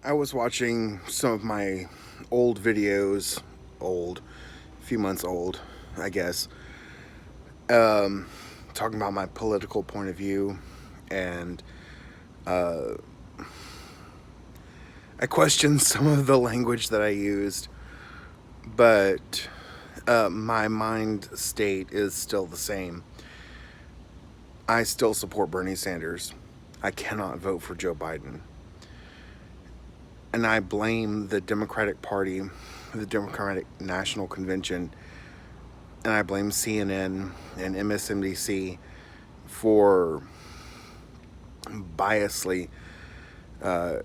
I was watching some of my old videos, old, a few months old, I guess, um, talking about my political point of view, and I questioned some of the language that I used, but my mind state is still the same. I still support Bernie Sanders. I cannot vote for Joe Biden. And I blame the Democratic Party, the Democratic National Convention, and I blame CNN and MSNBC for biasly, for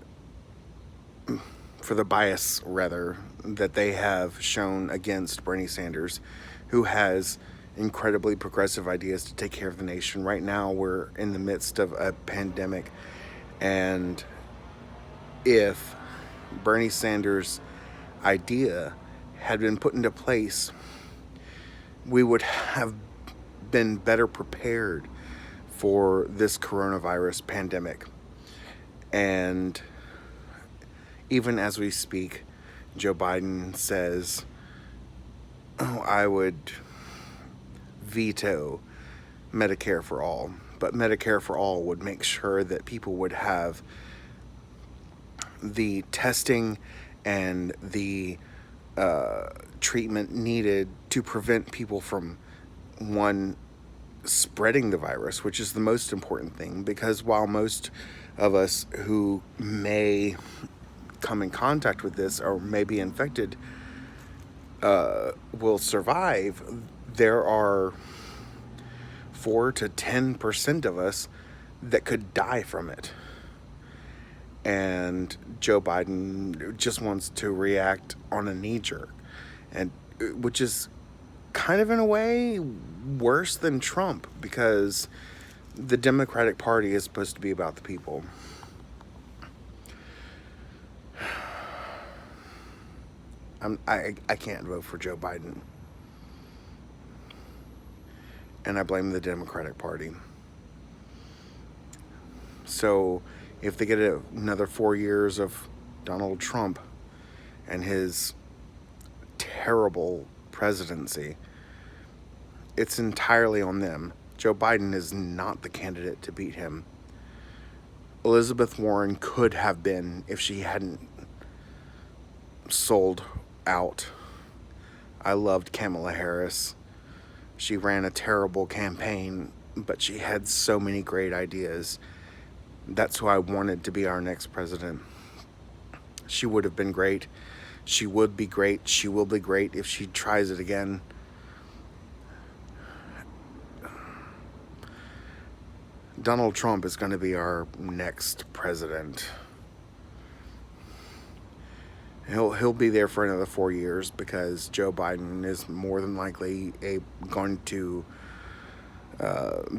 the bias rather, that they have shown against Bernie Sanders, who has incredibly progressive ideas to take care of the nation. Right now, we're in the midst of a pandemic, and if Bernie Sanders' idea had been put into place, we would have been better prepared for this coronavirus pandemic. And even as we speak, Joe Biden says, "Oh, I would veto Medicare for all." But Medicare for all would make sure that people would have the testing and the treatment needed to prevent people from, one, spreading the virus, which is the most important thing, because while most of us who may come in contact with this or may be infected will survive, there are 4 to 10% of us that could die from it. And Joe Biden just wants to react on a knee jerk, and which is kind of in a way worse than Trump, because the Democratic Party is supposed to be about the people. I can't vote for Joe Biden, and I blame the Democratic Party. So if they get another 4 years of Donald Trump and his terrible presidency, it's entirely on them. Joe Biden is not the candidate to beat him. Elizabeth Warren could have been if she hadn't sold out. I loved Kamala Harris. She ran a terrible campaign, but she had so many great ideas. That's who I wanted to be our next president. She would have been great. She would be great. She will be great if she tries it again. Donald Trump is going to be our next president. He'll be there for another 4 years because Joe Biden is more than likely going to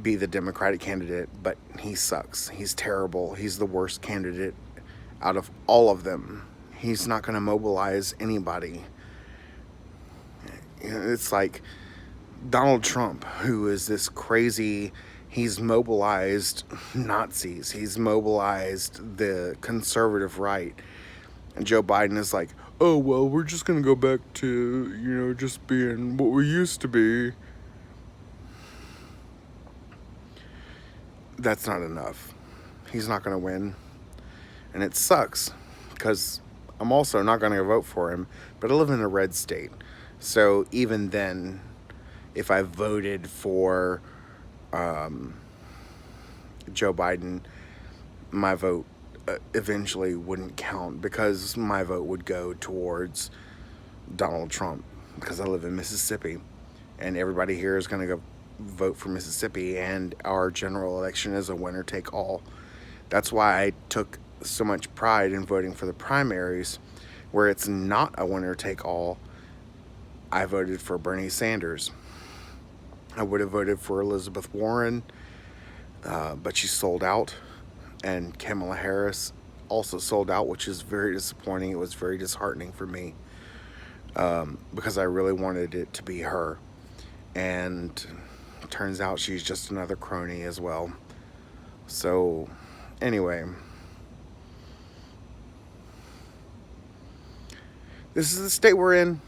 be the Democratic candidate, but he sucks. He's terrible. He's the worst candidate out of all of them. He's not going to mobilize anybody. It's like Donald Trump, who is this crazy. He's mobilized Nazis. He's mobilized the conservative right. And Joe Biden is like, "Oh, well, we're just going to go back to, just being what we used to be." That's not enough. He's not going to win. And it sucks because I'm also not going to vote for him, but I live in a red state. So even then, if I voted for Joe Biden, my vote eventually wouldn't count because my vote would go towards Donald Trump because I live in Mississippi, and everybody here is going to go vote for Mississippi, and our general election is a winner take all. That's why I took so much pride in voting for the primaries, where it's not a winner take all. I voted for Bernie Sanders. I would have voted for Elizabeth Warren, but she sold out. And Kamala Harris also sold out, which is very disappointing. It was very disheartening for me because I really wanted it to be her. And it turns out she's just another crony as well. So, anyway, This is the state we're in.